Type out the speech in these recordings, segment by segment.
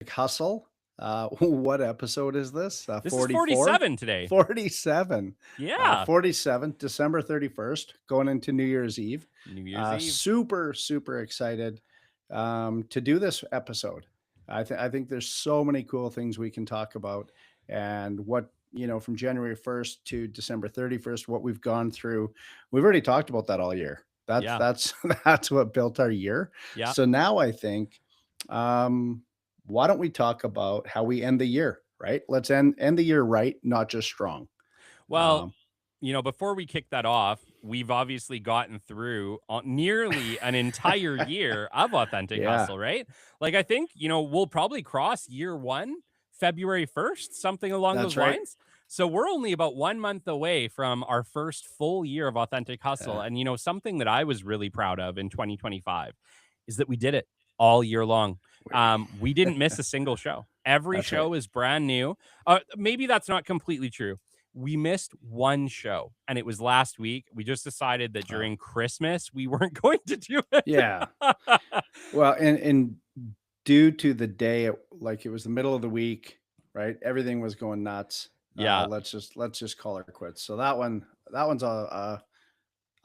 Authentic Hustle. What episode is this? This is 44? 47 today. 47. Yeah. 47, December 31st, going into New Year's Eve. New Year's Eve. Super, super excited to do this episode. I think there's so many cool things we can talk about, and what, from January 1st to December 31st, what we've gone through. We've already talked about that all year. That's Yeah. that's that's what built our year. Yeah. So now I think, um, why don't we talk about how we end the year, right? Let's end the year right, not just strong. Well, Um, before we kick that off, we've obviously gotten through nearly an entire year of Authentic yeah, Hustle, right? Like, I think, we'll probably cross year one, February 1st, something along those that's right. lines. So we're only about 1 month away from our first full year of Authentic Hustle. Yeah, And, something that I was really proud of in 2025 is that we did it all year long. We didn't miss a single show. Every that's right. show is brand new. Maybe that's not completely true. We missed one show, and it was last week. We just decided that Oh, during Christmas we weren't going to do it. yeah. Well, and due to the day, like it was the middle of the week, right? Everything was going nuts. Yeah. Let's just call it quits. So that one's a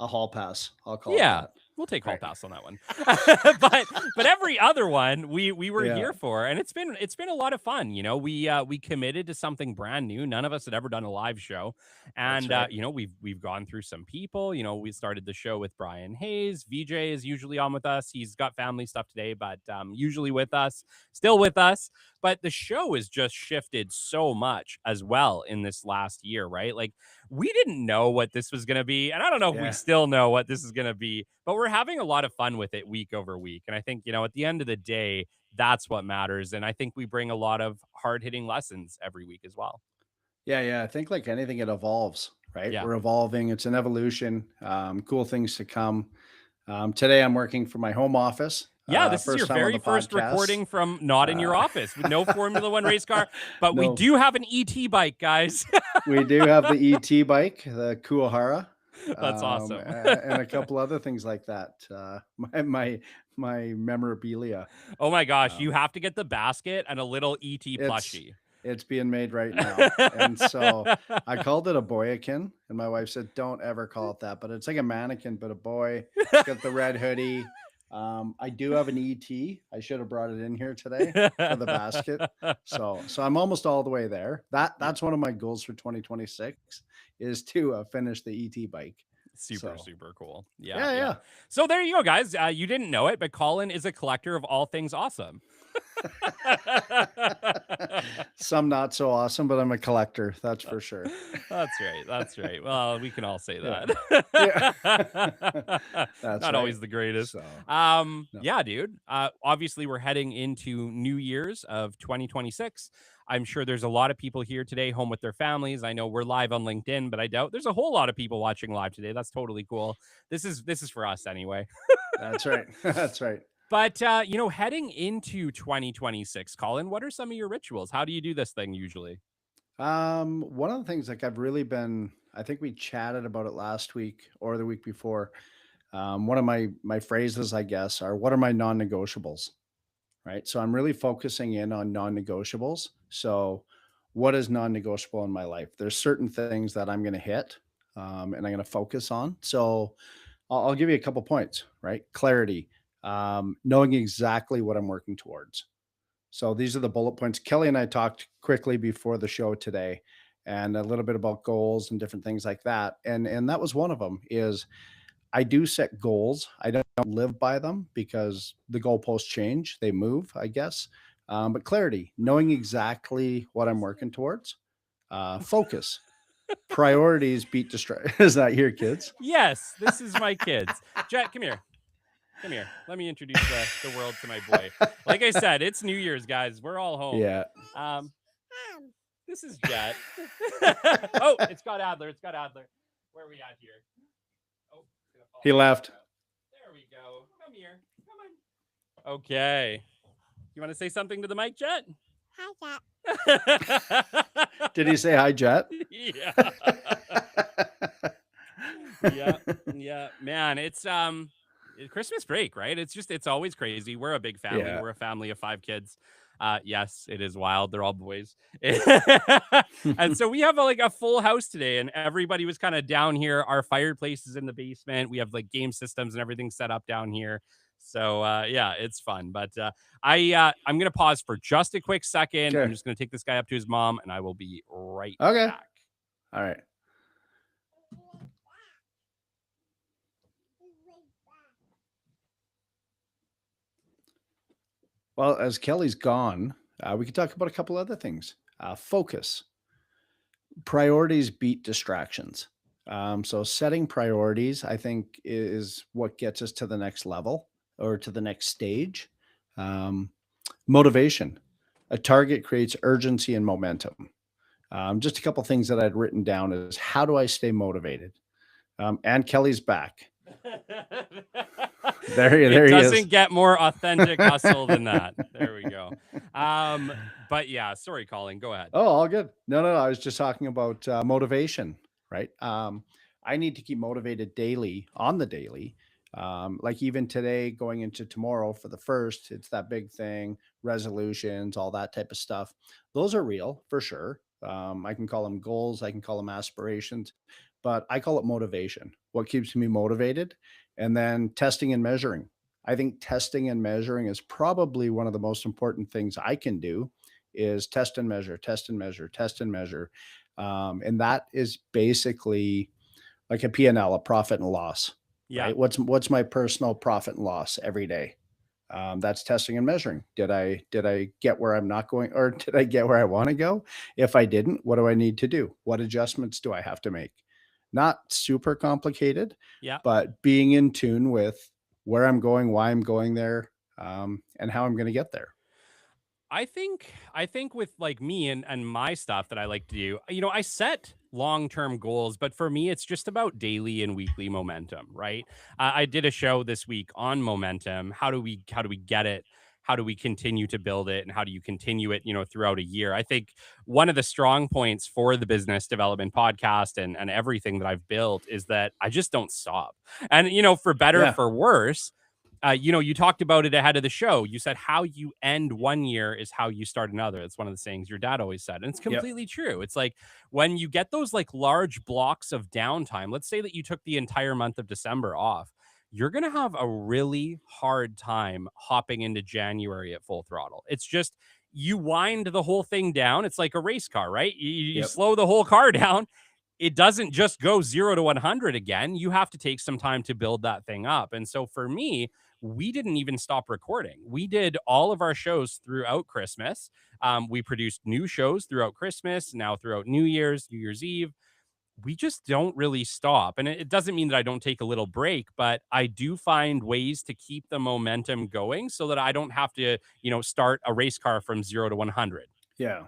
hall pass. I'll call it Yeah, that. we'll take hall Right. pass on that one. But every other one we were Yeah, here for, and it's been a lot of fun. We committed to something brand new. None of us had ever done a live show, that's and right. we've gone through some people. We started the show with Brian Hayes. VJ is usually on with us. He's got family stuff today, but usually with us, still with us. But the show has just shifted so much as well in this last year, right? Like, we didn't know what this was going to be. And I don't know if we Yeah. still know what this is going to be, but we're having a lot of fun with it week over week. And I think, at the end of the day, that's what matters. And I think we bring a lot of hard hitting lessons every week as well. Yeah, yeah. I think like anything, it evolves, right? Yeah. We're evolving. It's an evolution. Cool things to come. Today, I'm working from my home office. Yeah, this is your First time on very the first podcast. recording from not in your Uh, office with no Formula One race car, but we no, do have an ET bike, guys. we do have the ET bike, the Kuahara, That's awesome. and a couple other things like that. My memorabilia. Oh my gosh, you Um, have to get the basket and a little ET it's plushie. it's being made right now, and so I called it a boyakin, and my wife said, "Don't ever call it that." But it's like a mannequin, but a boy. It's got the red hoodie. I do have an ET. I should have brought it in here today for the basket. So I'm almost all the way there. Yeah. That's one of my goals for 2026 is to finish the ET bike. Super, So super cool. Yeah, yeah, yeah. yeah. So there you go, guys. You didn't know it, but Colin is a collector of all things awesome. Some not so awesome, but I'm a collector. That's for sure. That's right. That's right. Well, we can all say Yeah. that. Yeah. That's Not right. always the greatest. So no. Yeah, dude. Obviously, we're heading into New Year's of 2026. I'm sure there's a lot of people here today, home with their families. I know we're live on LinkedIn, but I doubt there's a whole lot of people watching live today. That's totally cool. This is for us anyway. That's right. That's right. But heading into 2026, Colin, what are some of your rituals? How do you do this thing usually? One of the things like I think we chatted about it last week or the week before. One of my phrases, I guess, are what are my non-negotiables, right? So I'm really focusing in on non-negotiables. So what is non-negotiable in my life? There's certain things that I'm going to hit, and I'm going to focus on. So I'll give you a couple points, right? Clarity, knowing exactly what I'm working towards. So these are the bullet points. Kelly and I talked quickly before the show today, and a little bit about goals and different things like that. And that was one of them. Is I do set goals. I don't live by them because the goalposts change, they move, I guess. But clarity, knowing exactly what I'm working towards, focus, priorities beat distraction. Is that your kids? Yes, this is my kids. Jet, come here. Come here. Let me introduce the world to my boy. Like I said, it's New Year's, guys. We're all home. Yeah. Um, this is Jet. Oh, it's got Adler. It's got Adler. Where are we at here? Oh, it's gonna fall He off. left. There we go. Come here. Come on. Okay. You want to say something to the mic, Jet? Hi, Did he say hi, Jet? Yeah. Yeah. Yeah. Man, it's Christmas break, right? It's always crazy. We're a big family. Yeah. We're a family of 5 kids. Yes, it is wild. They're all boys. And so we have like a full house today, and everybody was kind of down here. Our fireplace is in the basement. We have like game systems and everything set up down here. So yeah, it's fun. But I'm gonna pause for just a quick second. I'm Okay. just gonna take this guy up to his mom, and I will be right Okay. back. All right. Well, as Kelly's gone, we could talk about a couple other things. Focus. Priorities beat distractions. So setting priorities, I think, is what gets us to the next level or to the next stage. Um, Motivation. A target creates urgency and momentum. Just a couple things that I'd written down is how do I stay motivated? And Kelly's back. It There he is. doesn't get more authentic hustle than that. There we go. But yeah, sorry, Colin. Go ahead. Oh, all good. No, no, no. I was just talking about motivation, right? I need to keep motivated daily on the daily. Like even today, going into tomorrow for the first, it's that big thing, resolutions, all that type of stuff. Those are real for sure. I can call them goals, I can call them aspirations, but I call it motivation. What keeps me motivated? And then testing and measuring. I think testing and measuring is probably one of the most important things I can do is test and measure, test and measure, test and measure. And that is basically like a P&L, a profit and loss, Yeah. right? What's my personal profit and loss every day? That's testing and measuring. Did I get where I'm not going, or did I get where I want to go? If I didn't, what do I need to do? What adjustments do I have to make? Not super complicated, Yeah. but being in tune with where I'm going, why I'm going there, and how I'm going to get there. I think with like me and my stuff that I like to do, I set long-term goals, but for me it's just about daily and weekly momentum, right? I did a show this week on momentum. How do we get it? How do we continue to build it, and how do you continue it, throughout a year? I think one of the strong points for the business development podcast and everything that I've built is that I just don't stop. And for better, Yeah. for worse, you talked about it ahead of the show. You said how you end one year is how you start another. That's one of the sayings your dad always said. And it's Yep. completely true. It's like when you get those like large blocks of downtime, let's say that you took the entire month of December off, you're going to have a really hard time hopping into January at full throttle. It's just, you wind the whole thing down. It's like a race car, right? You Yep. slow the whole car down. It doesn't just go 0 to 100 again. You have to take some time to build that thing up. And so for me, we didn't even stop recording. We did all of our shows throughout Christmas. We produced new shows throughout Christmas, now throughout New Year's Eve. We just don't really stop. And it doesn't mean that I don't take a little break, but I do find ways to keep the momentum going so that I don't have to, start a race car from 0 to 100. Yeah.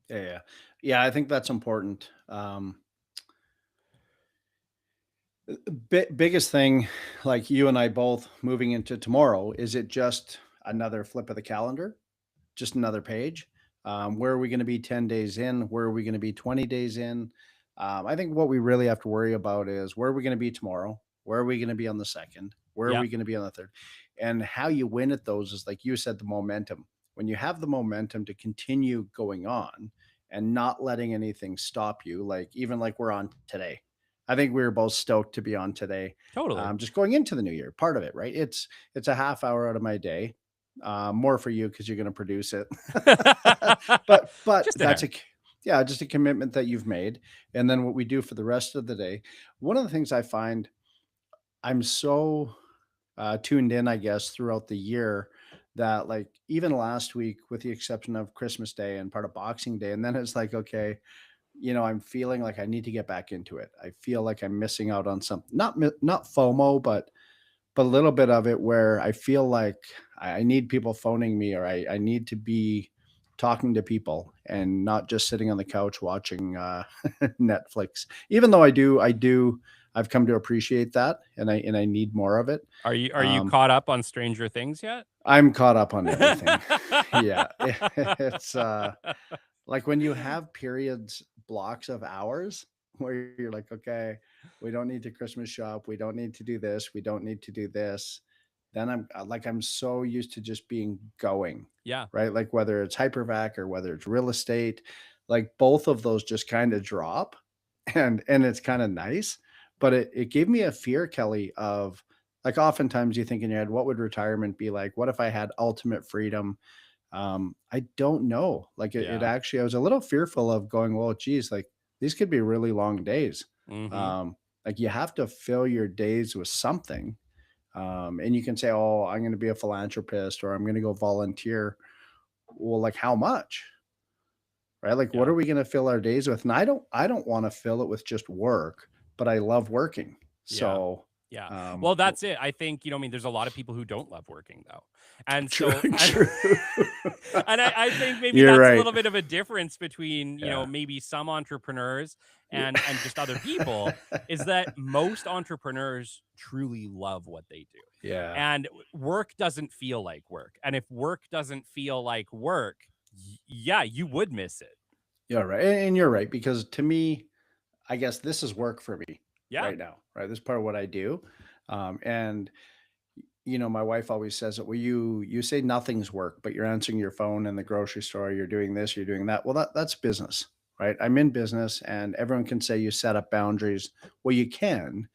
Yeah. Yeah. Yeah. I think that's important. Biggest thing, like you and I both moving into tomorrow, is it just another flip of the calendar? Just another page? Where are we going to be 10 days in? Where are we going to be 20 days in? I think what we really have to worry about is where are we going to be tomorrow? Where are we going to be on the second? Where are Yep. we going to be on the third? And how you win at those is like you said, the momentum. When you have the momentum to continue going on and not letting anything stop you, like even like we're on today. I think we were both stoked to be on today. Totally. Just going into the new year, part of it, right? It's a half hour out of my day, more for you because you're going to produce it. But Just a that's hair. a yeah, just a commitment that you've made. And then what we do for the rest of the day. One of the things I find I'm so tuned in, I guess, throughout the year that like even last week, with the exception of Christmas Day and part of Boxing Day, and then it's like, okay, I'm feeling like I need to get back into it. I feel like I'm missing out on something, not FOMO, but a little bit of it where I feel like I need people phoning me, or I need to be talking to people and not just sitting on the couch watching Netflix. Even though I've come to appreciate that, and I need more of it. Are you Um, caught up on Stranger Things yet? I'm caught up on everything. Yeah, it's like when you have periods, blocks of hours where you're like, okay, we don't need to Christmas shop, we don't need to do this, we don't need to do this. then I'm so used to just being going, Yeah. right? Like whether it's hypervac or whether it's real estate, like both of those just kind of drop and it's kind of nice. But it gave me a fear, Kelly, of like oftentimes you think in your head, what would retirement be like? What if I had ultimate freedom? I don't know. Like it Yeah. actually, I was a little fearful of going, well, geez, like these could be really long days. Mm-hmm. Um, like you have to fill your days with something. And you can say, oh, I'm going to be a philanthropist or I'm going to go volunteer. Well, like how much? Right? Like what Yeah. are we going to fill our days with? And I don't want to fill it with just work, but I love working. Yeah. So Yeah. um Well, that's it. I think, I mean, there's a lot of people who don't love working though. And true, so, and, true. I think maybe You're that's a right. little bit of a difference between, Yeah. maybe some entrepreneurs Yeah. and just other people is that most entrepreneurs truly love what they do. Yeah. And work doesn't feel like work. And if work doesn't feel like work, yeah, you would miss it. Yeah, right. And you're right because to me, I guess this is work for me Yeah. right now, right? This is part of what I do. And my wife always says that, well, you say nothing's work, but you're answering your phone in the grocery store, you're doing this, you're doing that. Well, that's business, right? I'm in business and everyone can say you set up boundaries. Well, you can,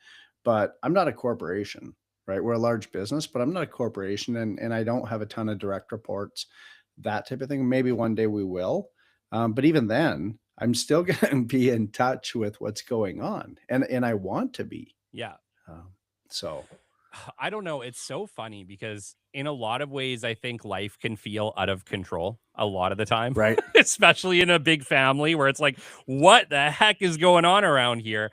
but I'm not a corporation, right? We're a large business, but I'm not a corporation and I don't have a ton of direct reports, that type of thing. Maybe one day we will. But even then, I'm still going to be in touch with what's going on and I want to be. Yeah. Um, so, I don't know. It's so funny because in a lot of ways, I think life can feel out of control a lot of the time, right. especially in a big family where it's like, what the heck is going on around here?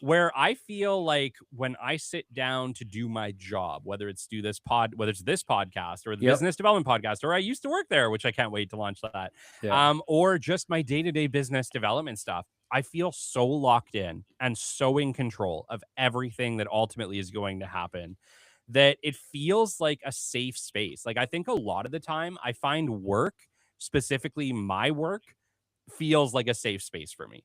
Where I feel like when I sit down to do my job, whether it's this podcast or the Yep. business development podcast, or I used to work there, which I can't wait to launch that, Yeah. or just my day-to-day business development stuff. I feel so locked in and so in control of everything that ultimately is going to happen that it feels like a safe space. Like I think a lot of the time I find work, specifically my work, feels like a safe space for me.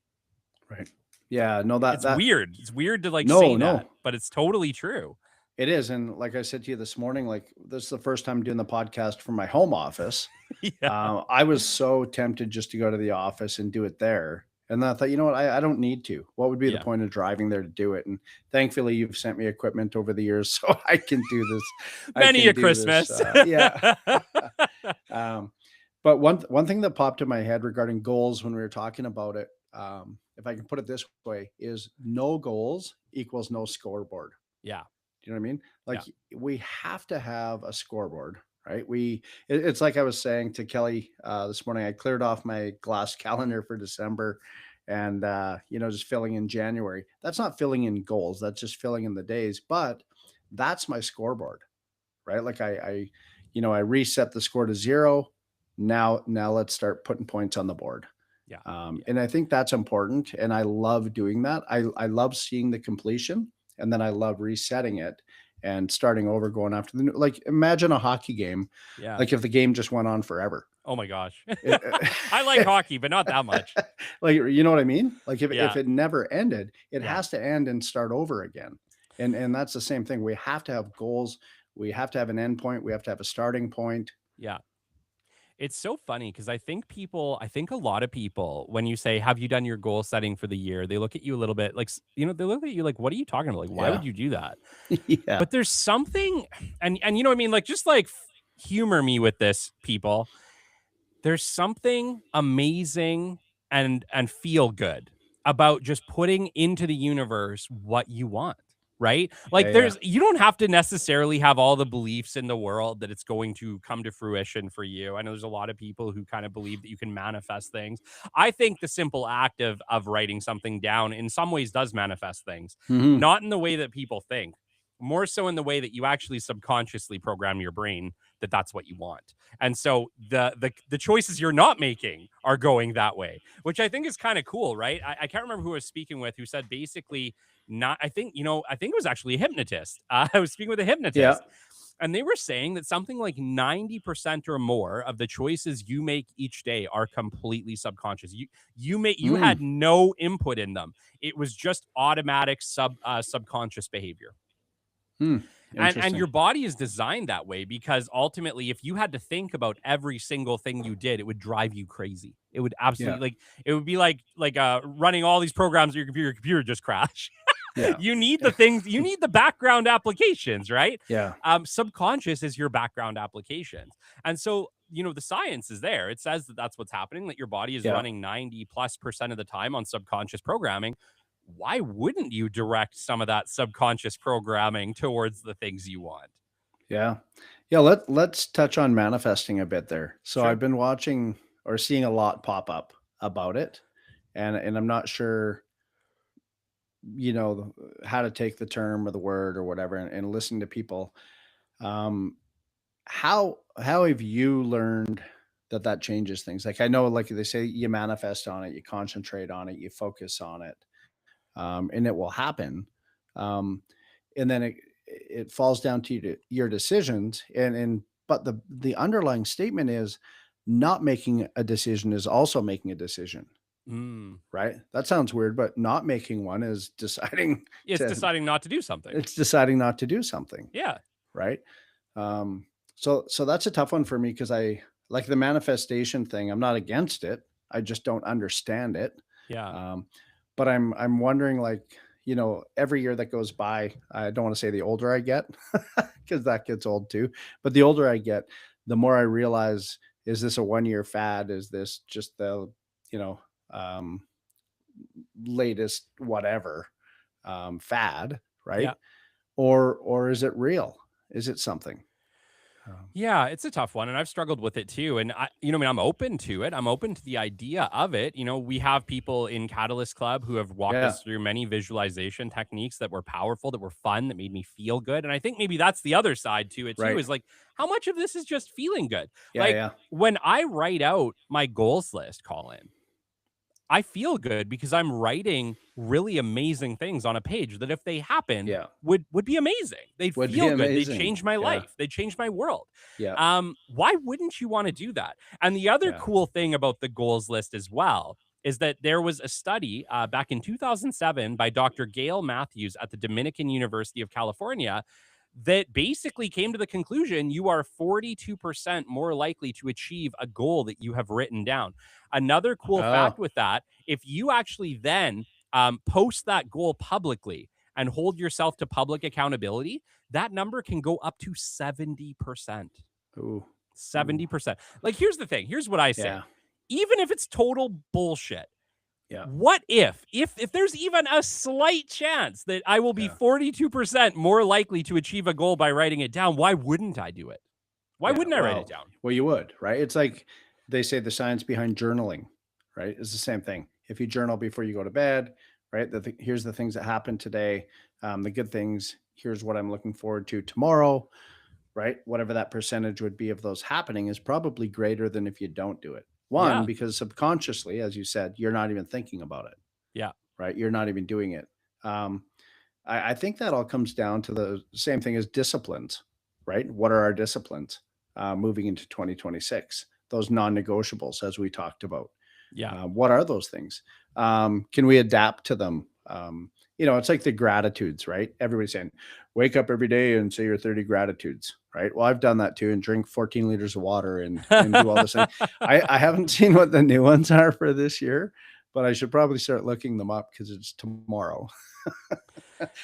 Right. Yeah, no, that It's that weird. It's weird to like say no, that, no, but it's totally true. it is, and like I said to you this morning, like, this is the first time doing the podcast from my home office. Yeah. I was so tempted just to go to the office and do it there, and then I thought, "You know what? I don't need to. What would be the Yeah. point of driving there to do it?" And thankfully, you've sent me equipment over the years, so I can do this. I Many can a do this, Christmas. yeah. Um, but one thing that popped in my head regarding goals when we were talking about it, if I can put it this way, is no goals equals no scoreboard. Yeah. Do you know what I mean? Like Yeah. we have to have a scoreboard, right? It's like I was saying to Kelly this morning. I cleared off my glass calendar for December, and just filling in January. That's not filling in goals. That's just filling in the days. But that's my scoreboard, right? Like I reset the score to zero. Now let's start putting points on the board. Yeah. Yeah. And I think that's important. And I love doing that. I love seeing the completion and then I love resetting it and starting over, going after the new. Like, imagine a hockey game, Yeah. like if the game just went on forever. Oh my gosh. It- I like hockey, but not that much. like, you know what I mean? Like, if Yeah. it never ended, it Yeah. has to end and start over again. And that's the same thing. We have to have goals. We have to have an end point. We have to have a starting point. Yeah. It's so funny because I think a lot of people, when you say, have you done your goal setting for the year? They look at you a little bit like, they look at you like, what are you talking about? Like, why Yeah. would you do that? Yeah. But there's something, and you know what I mean? Like, just like humor me with this, people. There's something amazing and feel good about just putting into the universe what you want, right? Yeah. Like Yeah. you don't have to necessarily have all the beliefs in the world that it's going to come to fruition for you. I know there's a lot of people who kind of believe that you can manifest things. I think the simple act of writing something down in some ways does manifest things, Mhm. not in the way that people think, more so in the way that you actually subconsciously program your brain that that's what you want. And so the choices you're not making are going that way, which I think is kind of cool, right? I can't remember who I was speaking with who said basically not. I think it was actually a hypnotist. I was speaking with a Yeah. hypnotist, and they were saying that something like 90% or more of the choices you make each day are completely subconscious. You Mm. had no input in them. It was just automatic subconscious behavior. Hmm. And your Interesting. body is designed that way because ultimately, if you had to think about every single thing you did, it would drive you crazy. It would Yeah. absolutely like it would be like running all these programs on your computer just crash. Yeah. You need the Yeah. things, you need the background applications, right? Yeah. Subconscious is your background applications. And so, the science is there. It says that that's what's happening, that your body is Yeah. running 90+% of the time on subconscious programming. Why wouldn't you direct some of that subconscious programming towards the things you want? Yeah. Yeah. Let's touch on manifesting a bit there. So Sure. I've been watching or seeing a lot pop up about it. And I'm not sure, how to take the term or the word or whatever, and listen to people. Um, how have you learned that changes things? Like, I know, like they say, you manifest on it, you concentrate on it, you focus on it, and it will happen. Um, and then it falls down to your decisions. And but the underlying statement is not making a decision is also making a decision, Mm. right? That sounds weird, but not making one is deciding It's to deciding not to do something. it's deciding not to do something, Yeah. right? So that's a tough one for me because I like the manifestation thing. I'm not against it. I just don't understand it. Yeah. Um, but I'm wondering, like, every year that goes by, I don't want to say the older I get, because that gets old too. But the older I get, the more I realize, is this a 1 year fad? Is this just the, you know, um, latest whatever fad, right? Yeah. Or is it real? Is it something? Yeah, it's a tough one, and I've struggled with it too. And I mean, I'm open to it. I'm open to the idea of it. We have people in Catalyst Club who have walked Yeah, us through many visualization techniques that were powerful, that were fun, that made me feel good. And I think maybe that's the other side to it too, right. is like how much of this is just feeling good? Yeah, Like yeah, when I write out my goals list, Colin, I feel good because I'm writing really amazing things on a page that if they happened yeah. would be amazing. They'd Would be feel good. They'd amazing. change my Yeah, life. They'd change my world. yeah, Why wouldn't you want to do that? And the other yeah. cool thing about the goals list as well is that there was a study back in 2007 by Dr. Gail Matthews at the Dominican University of California that basically came to the conclusion you are 42% more likely to achieve a goal that you have written down. Another cool fact Oh, with that, if you actually then post that goal publicly and hold yourself to public accountability, that number can go up to 70%. ooh, ooh. 70%. Like, here's the thing. Here's what I say. Yeah, Even if it's total bullshit, yeah, what if there's even a slight chance that I will be yeah, 42% more likely to achieve a goal by writing it down, why wouldn't I do it? Why yeah. wouldn't I write it down? Well, you would, right? It's like they say the science behind journaling, right? It's the same thing. If you journal before you go to bed, right? Here's the things that happened today, the good things. Here's what I'm looking forward to tomorrow, right? Whatever that percentage would be of those happening is probably greater than if you don't do it. One, Yeah. because subconsciously, as you said, you're not even thinking about it, Yeah. right? You're not even doing it. Um, I think that all comes down to the same thing as disciplines, right? What are our disciplines moving into 2026? Those non negotiables, as we talked about. Yeah. What are those things? Can we adapt to them? It's like the gratitudes, right? Everybody's saying, wake up every day and say your 30 gratitudes, right? Well, I've done that too, and drink 14 liters of water and do all this thing. I haven't seen what the new ones are for this year, but I should probably start looking them up because it's tomorrow.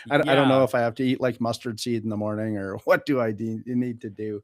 I don't know Yeah. if I have to eat like mustard seed in the morning, or what do I need to do to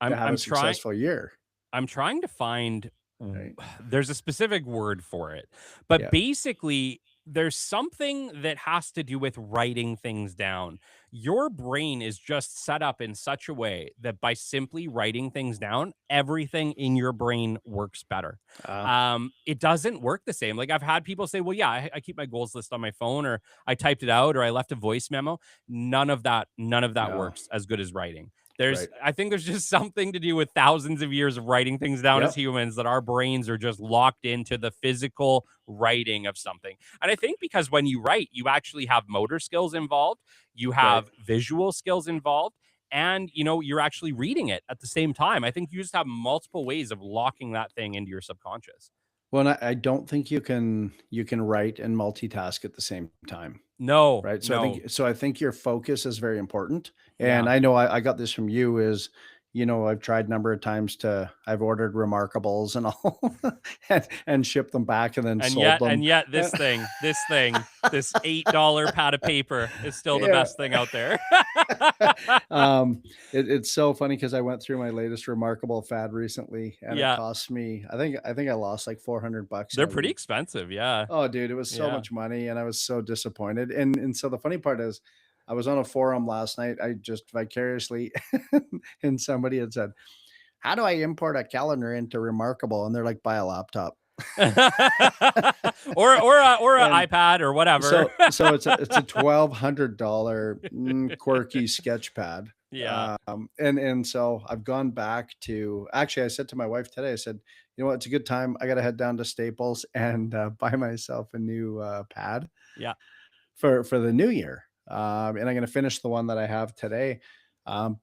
I'm have a I'm trying successful year, I'm trying to find right? there's a specific word for it. But Yeah. basically, there's something that has to do with writing things down. Your brain is just set up in such a way that by simply writing things down, everything in your brain works better. Uh, It doesn't work the same. Like I've had people say, well, yeah, I keep my goals list on my phone, or I typed it out, or I left a voice memo. None of that no. works as good as writing. Right. I think there's just something to do with thousands of years of writing things down as Yep. humans, that our brains are just locked into the physical writing of something. And I think because when you write, you actually have motor skills involved, you Right. have visual skills involved, and you're actually reading it at the same time. I think you just have multiple ways of locking that thing into your subconscious. Well, and I don't think you can write and multitask at the same time. No, Right? no. So I think your focus is very important, and Yeah. I know I got this from you is, I've tried a number of times I've ordered remarkables and all and shipped them back and then sold them. And yet this $8 pad of paper is still the Yeah. best thing out there. It's so funny because I went through my latest remarkable fad recently, and it Yeah. cost me I think I lost like $400 in They're a pretty week. expensive, yeah. Oh, dude, it was so Yeah. much money, and I was so disappointed, and so the funny part is, I was on a forum last night, I just vicariously and somebody had said, "How do I import a calendar into Remarkable?" And they're like, "Buy a laptop." Or a And iPad or whatever. so it's a $1,200 quirky sketch pad. Yeah. And so I've gone back to actually, I said to my wife today, I said, "You know what? It's a good time. I gotta head down to Staples and, buy myself a new, pad Yeah. for the new year." And I'm gonna finish the one that I have today,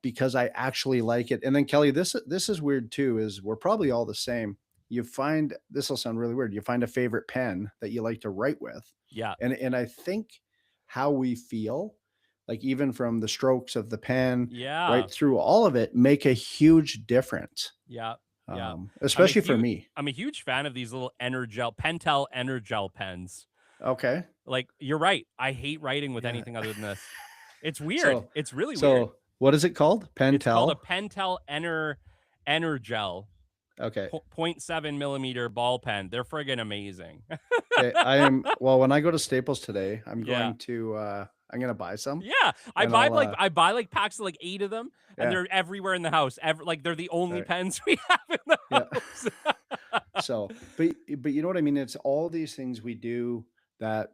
because I actually like it. And then Kelly, this is weird too, is we're probably all the same. You find this will sound really weird. You find a favorite pen that you like to write with, Yeah. and I think how we feel, like even from the strokes of the pen Yeah. right through all of it, make a huge difference. Yeah. Yeah. I'm a Especially for huge me. I'm a huge fan of these little Energel Pentel Energel pens. Okay. Like, you're right. I hate writing with Yeah. anything other than this. It's weird. So It's really weird. so what is it called? It's called a Pentel? Pentel Energel Okay. 0.7 millimeter ball pen. They're friggin' amazing. Okay, I am well, when I go to Staples today, Yeah. I'm gonna buy some Yeah, and I'll, I buy like packs of like 8 of them, and yeah, they're everywhere in the house. Like they're the only right, pens we have in the yeah. house. So, but you know what I mean? It's all these things we do that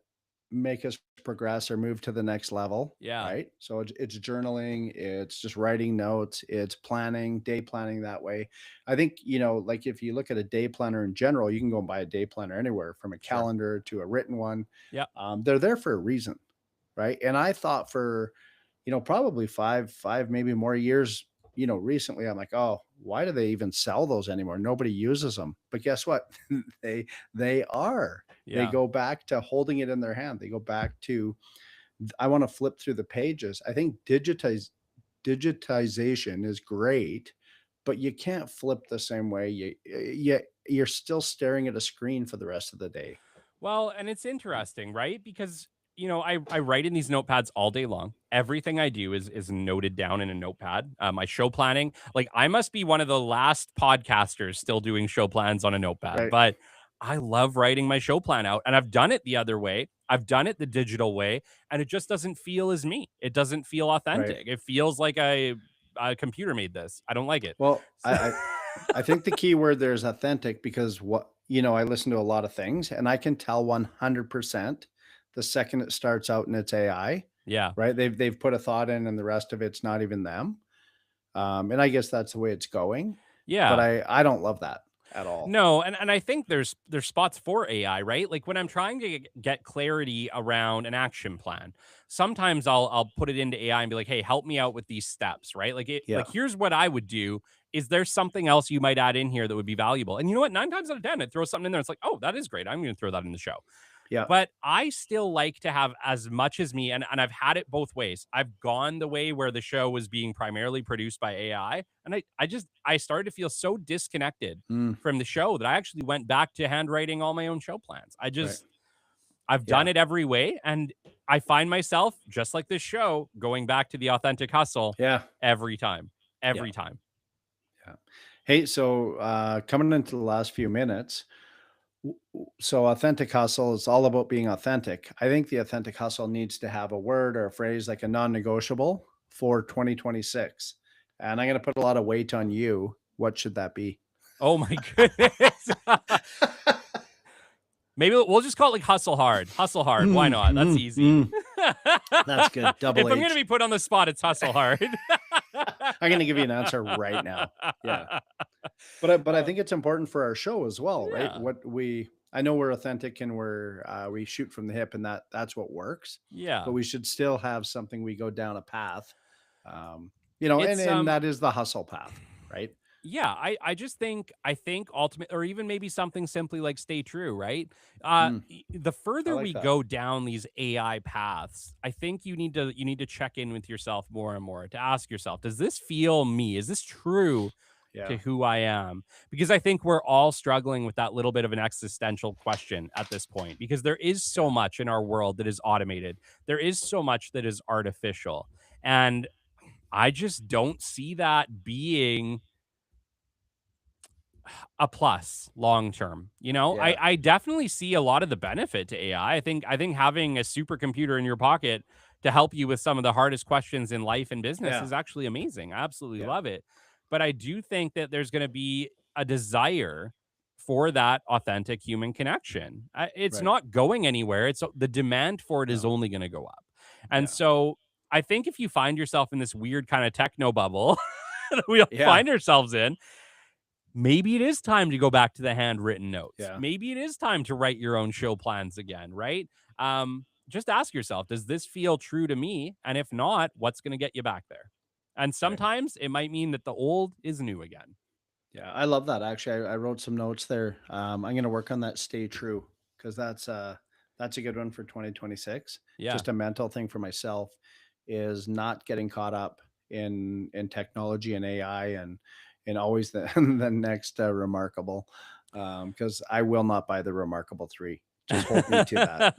make us progress or move to the next level, Yeah, right? So it's journaling, it's just writing notes, it's planning, day planning that way. I think, like if you look at a day planner in general, you can go and buy a day planner anywhere from a sure. calendar to a written one. Yeah, They're there for a reason, right? And I thought for probably five, maybe more years, recently, I'm like, oh, why do they even sell those anymore? Nobody uses them. But guess what? they they are. They yeah. go back to holding it in their hand. They go back to I want to flip through the pages. I think digitization is great, but you can't flip the same way. You're still staring at a screen for the rest of the day. Well, and it's interesting, right? Because I write in these notepads all day long. Everything I do is noted down in a notepad. My show planning, like I must be one of the last podcasters still doing show plans on a notepad, Right. but I love writing my show plan out, and I've done it the other way. I've done it the digital way, and it just doesn't feel as me. It doesn't feel Right. authentic. It feels like a computer made this. I don't like it. Well, So, I think the key word there is authentic because I listen to a lot of things and I can tell 100% the second it starts out and it's AI, yeah. right? They've put a thought in and the rest of it's not even them. And I guess that's the way it's going, but Yeah. I don't love that at all. No, and I think there's spots for AI, right? Like when I'm trying to get clarity around an action plan, sometimes I'll put it into AI and be like, "Hey, help me out with these steps," right? Yeah. Like here's what I would do. Is there something else you might add in here that would be valuable? And you know what? 9 times out of 10, it throws something in there. It's like, oh, that is great. I'm going to throw that in the show. Yeah. But I still like to have as much as me, and I've had it both ways. I've gone the way where the show was being primarily produced by AI, and I started to feel so disconnected Mm, from the show that I actually went back to handwriting all my own show plans. right. I've done Yeah. it every way, and I find myself, just like this show, going back to the authentic hustle Yeah. every time. Yeah. Every time. Yeah. Hey, so coming into the last few minutes, so authentic hustle is all about being authentic. I think the authentic hustle needs to have a word or a phrase like a non-negotiable for 2026. And I'm going to put a lot of weight on you. What should that be? Oh my goodness. Maybe we'll just call it like hustle hard. Hustle hard. Why Mm, not? That's mm, easy. mm. That's good. Double If I'm going to H. be put on the spot, it's hustle hard. I'm going to give you an answer right now. Yeah. But I Uh, think it's important for our show as well, right? yeah. I know we're authentic and we shoot from the hip and that's what works, but Yeah. we should still have something we go down a path, and It's that is the hustle path, right? Yeah, I think ultimate, or even maybe something simply like stay true, right? Mm, The I further like we that. go down these AI paths, I think you need to check in with yourself more and more to ask yourself, does this feel me? Is this true to Yeah. who I am? Because I think we're all struggling with that little bit of an existential question at this point, because there is Yeah. so much in our world that is automated. There is so much that is artificial. And I just don't see that being a plus long term. You know, I Yeah. I definitely see a lot of the benefit to AI. I think having a supercomputer in your pocket to help you with some of the hardest questions in life and business Yeah. is actually amazing. I absolutely Yeah. love it. But I do think that there's going to be a desire for that authentic human connection. It's Right. not going anywhere. It's the demand for it is No. only going to go up. And Yeah. so I think if you find yourself in this weird kind of techno bubble that we all Yeah. find ourselves in, maybe it is time to go back to the handwritten notes. Yeah. Maybe it is time to write your own show plans again, right? Just ask yourself, does this feel true to me? And if not, what's going to get you back there? And Right. sometimes it might mean that the old is new again. Yeah, I love that. Actually, I wrote some notes there. I'm going to work on that. Stay true, because that's a good one for 2026. Yeah. Just a mental thing for myself is not getting caught up in technology and AI and always the the next remarkable, because I will not buy the remarkable three. Just hold me to that,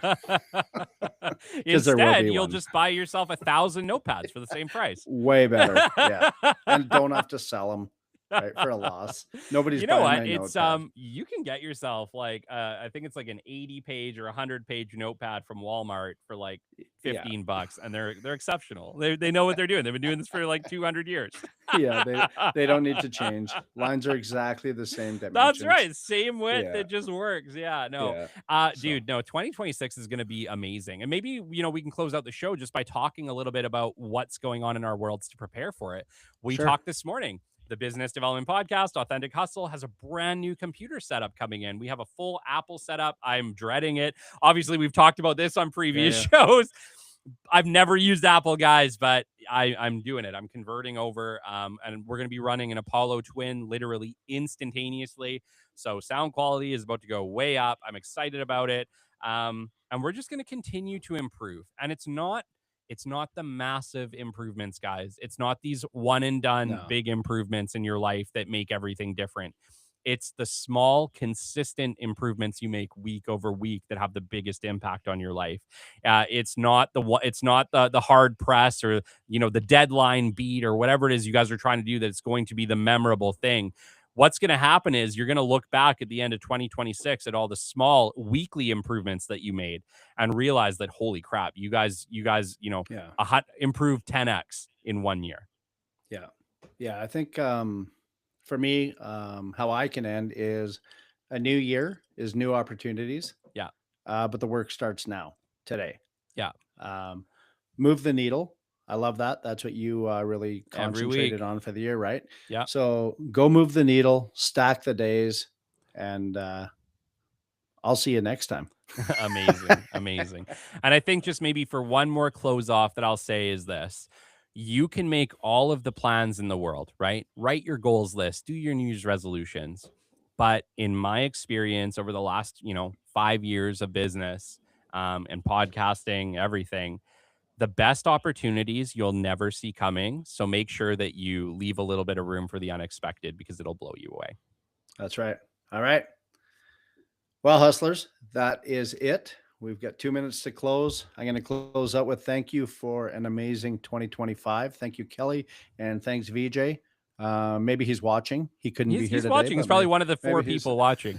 because there will Instead, be you'll one just buy yourself 1,000 notepads for the same price. way better. Yeah, and don't have to sell them right for a loss. Nobody's You know buying what? my It's notepad. you can get yourself like I think it's like an 80-page or 100-page notepad from Walmart for like Yeah. 15 bucks, and they're exceptional. They know what they're doing. They've been doing this for like 200 years. Yeah, they don't need to change. Lines are exactly the same That's dimensions. right. Same width. Yeah, It just works. Yeah, no. yeah. So, Dude, no, 2026 is going to be amazing. And maybe, we can close out the show just by talking a little bit about what's going on in our worlds to prepare for it. We sure. talked this morning. The Business Development Podcast, Authentic Hustle, has a brand new computer setup coming in. We have a full Apple setup. I'm dreading it. Obviously, we've talked about this on Yeah, previous yeah. shows. I've never used Apple, guys, but I'm doing it. I'm converting over, and we're going to be running an Apollo Twin literally instantaneously. So sound quality is about to go way up. I'm excited about it, and we're just going to continue to improve. And it's not the massive improvements, guys. It's not these one and done No. big improvements in your life that make everything different. It's the small, consistent improvements you make week over week that have the biggest impact on your life. It's not the hard press or the deadline beat or whatever it is you guys are trying to do that's going to be the memorable thing. What's going to happen is you're going to look back at the end of 2026 at all the small weekly improvements that you made and realize that holy crap, you guys, Yeah, improved 10x in 1 year. yeah. Yeah, I think, for me, how I can end is a new year is new opportunities, Yeah, but the work starts now, today. yeah, Um, Move the needle. I love that. That's what you, really every concentrated week. on for the year, right? Yeah. So, go move the needle, stack the days, and, I'll see you next time. Amazing, amazing. And I think just maybe for one more close off that I'll say is this. You can make all of the plans in the world, right? Write your goals list, do your New Year's resolutions. But in my experience over the last, 5 years of business, and podcasting, everything, the best opportunities you'll never see coming. So make sure that you leave a little bit of room for the unexpected because it'll blow you away. That's right. All right. Well, hustlers, that is it. We've got 2 minutes to close. I'm going to close out with thank you for an amazing 2025. Thank you, Kelly, and thanks, VJ. Maybe he's watching. He couldn't be He's here he's today, watching. He's but probably one of the four maybe he's. people watching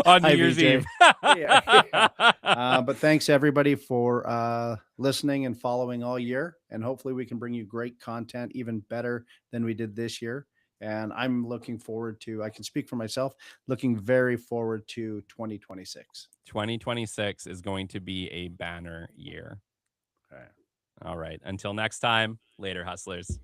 on New Hi, Year's Eve. VJ. Yeah, yeah. But thanks everybody for listening and following all year, and hopefully we can bring you great content, even better than we did this year. And I'm looking forward to. I can speak for myself. Looking very forward to 2026. 2026 is going to be a banner year. All right. All right. Until next time, later, hustlers.